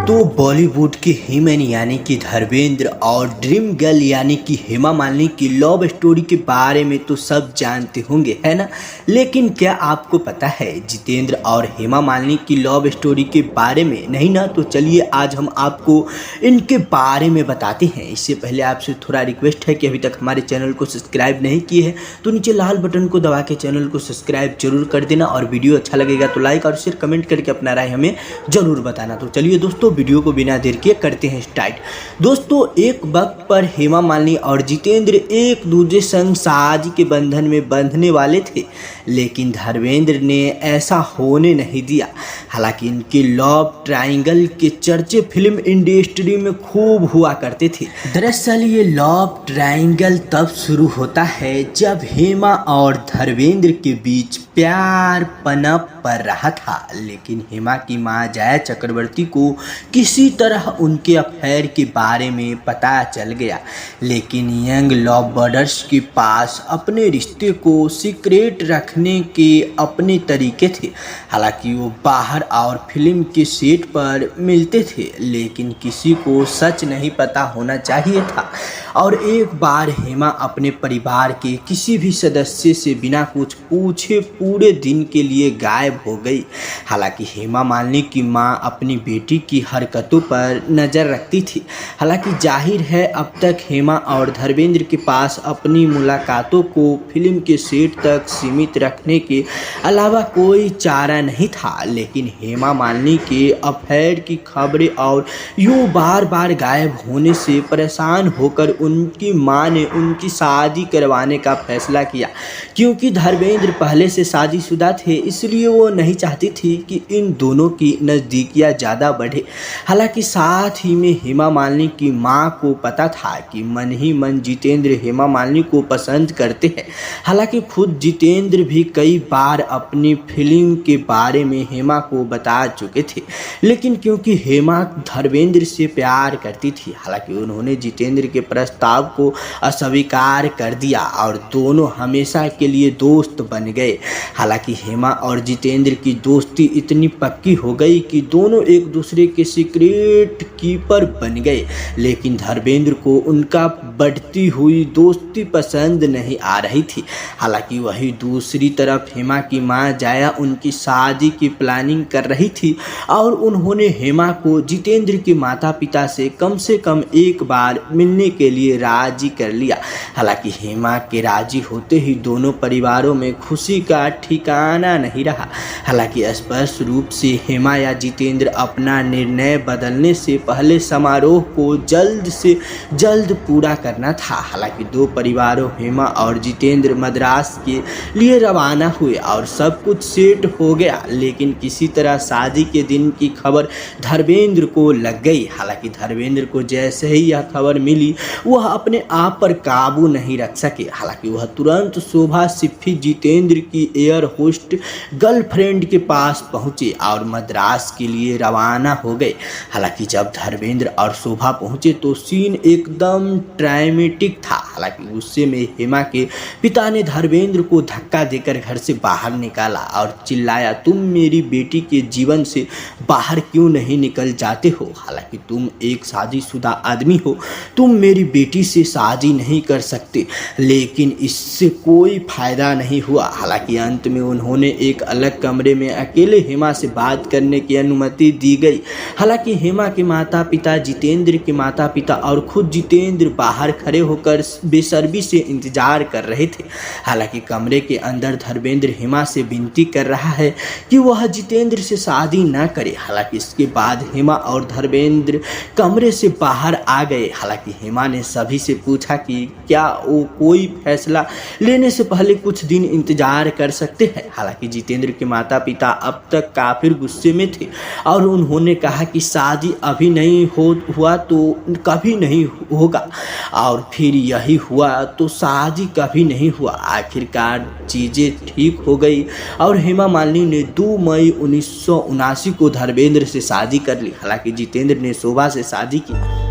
तो बॉलीवुड के हीमैन यानी कि धर्मेंद्र और ड्रीम गर्ल यानी कि हेमा मालिनी की लव स्टोरी के बारे में तो सब जानते होंगे, है ना। लेकिन क्या आपको पता है जितेंद्र और हेमा मालिनी की लव स्टोरी के बारे में? नहीं ना, तो चलिए आज हम आपको इनके बारे में बताते हैं। इससे पहले आपसे थोड़ा रिक्वेस्ट है कि अभी तक हमारे चैनल को सब्सक्राइब नहीं किए हैं तो नीचे लाल बटन को दबा के चैनल को सब्सक्राइब जरूर कर देना, और वीडियो अच्छा लगेगा तो लाइक और शेयर कमेंट करके अपना राय हमें जरूर बताना। तो चलिए दोस्तों, वीडियो को बिना देर किए करते हैं स्टार्ट। दोस्तों, एक वक्त पर हेमा मालिनी और जितेंद्र एक दूसरे संग शादी के बंधन में बंधने वाले थे, लेकिन धर्मेंद्र ने ऐसा होने नहीं दिया। हालांकि इनके लव ट्रायंगल के चर्चे फिल्म इंडस्ट्री में खूब हुआ करते थे। दरअसल ये लव ट्रायंगल तब शुरू होता है जब हेमा और धर्मेंद्र के बीच प्यार पनप पर रहा था, लेकिन हेमा की मां जया चक्रवर्ती को किसी तरह उनके अफेयर के बारे में पता चल गया। लेकिन यंग लव बर्ड्स के पास अपने रिश्ते को सीक्रेट रखने के अपने तरीके थे। हालांकि वो बाहर और फिल्म के सेट पर मिलते थे, लेकिन किसी को सच नहीं पता होना चाहिए था। और एक बार हेमा अपने परिवार के किसी भी सदस्य से बिना कुछ पूछे पूरे दिन के लिए गायब हो गई। हालांकि हेमा मालिनी की मां अपनी बेटी की हरकतों पर नज़र रखती थी। हालांकि जाहिर है अब तक हेमा और धर्मेंद्र के पास अपनी मुलाकातों को फिल्म के सेट तक सीमित रखने के अलावा कोई चारा नहीं था। लेकिन हेमा मालिनी के अफेयर की खबरें और यूं बार बार गायब होने से परेशान होकर उनकी मां ने उनकी शादी करवाने का फैसला किया। क्योंकि धर्मेंद्र पहले से शादीशुदा थे, इसलिए वो नहीं चाहती थी कि इन दोनों की नज़दीकियाँ ज़्यादा बढ़े। हालांकि साथ ही में हेमा मालिनी की मां को पता था कि मन ही मन जितेंद्र हेमा मालिनी को पसंद करते हैं। हालांकि खुद जितेंद्र भी कई बार अपनी फिल्म के बारे में हेमा को बता चुके थे, लेकिन क्योंकि हेमा धर्मेंद्र से प्यार करती थी, हालांकि उन्होंने जितेंद्र के प्रस्ताव को अस्वीकार कर दिया और दोनों हमेशा के लिए दोस्त बन गए। हालांकि हेमा और जितेंद्र की दोस्ती इतनी पक्की हो गई कि दोनों एक दूसरे के सीक्रेट कीपर बन गए। लेकिन धर्मेंद्र को उनका बढ़ती हुई दोस्ती पसंद नहीं आ रही थी। हालांकि वही दूसरी तरफ हेमा की मां जया उनकी शादी की प्लानिंग कर रही थी और उन्होंने हेमा को जितेंद्र के माता पिता से कम एक बार मिलने के लिए राजी कर लिया। हालांकि हेमा के राजी होते ही दोनों परिवारों में खुशी का ठिकाना नहीं रहा। हालांकि स्पष्ट रूप से हेमा या जितेंद्र अपना निर्णय बदलने से पहले समारोह को जल्द से जल्द पूरा करना था। हालांकि दो परिवारों हेमा और जितेंद्र मद्रास के लिए रवाना हुए और सब कुछ सेट हो गया। लेकिन किसी तरह शादी के दिन की खबर धर्मेंद्र को लग गई। हालांकि धर्मेंद्र को जैसे ही यह खबर मिली वह अपने आप पर काबू नहीं रख सके। हालांकि वह तुरंत शोभा सिप्पी जितेंद्र की एयर होस्ट गर्लफ्रेंड के पास पहुंचे और मद्रास के लिए रवाना हो गए। हालांकि जब धर्मेंद्र और शोभा पहुंचे तो सीन एकदम ड्रामेटिक था। हालांकि गुस्से में हेमा के पिता ने धर्मेंद्र को धक्का देकर घर से बाहर निकाला और चिल्लाया, तुम मेरी बेटी के जीवन से बाहर क्यों नहीं निकल जाते हो? हालांकि तुम एक शादीशुदा आदमी हो, तुम मेरी बेटी से शादी नहीं कर सकते। लेकिन इससे कोई फायदा नहीं हुआ। हालांकि अंत में उन्होंने एक अलग कमरे में अकेले हेमा से बात करने की अनुमति दी गई। हालांकि हेमा के माता पिता, जितेंद्र के माता पिता और खुद जितेंद्र बाहर खड़े होकर बेसब्री से इंतजार कर रहे थे। हालांकि कमरे के अंदर धर्मेंद्र हेमा से विनती कर रहा है कि वह जितेंद्र से शादी न करे। हालांकि इसके बाद हेमा और धर्मेंद्र कमरे से बाहर आ गए। हालांकि हेमा ने सभी से पूछा कि क्या वो कोई फैसला लेने से पहले कुछ दिन इंतजार कर सकते हैं। हालांकि जितेंद्र के माता पिता अब तक काफी गुस्से में थे और उन्होंने कहा कि शादी अभी नहीं हुआ तो कभी नहीं होगा, और फिर यही हुआ तो शादी कभी नहीं हुआ। आखिरकार चीज़ें ठीक हो गई और हेमा मालिनी ने 2 मई 1979 को धर्मेंद्र से शादी कर ली। हालांकि जितेंद्र ने शोभा से शादी की।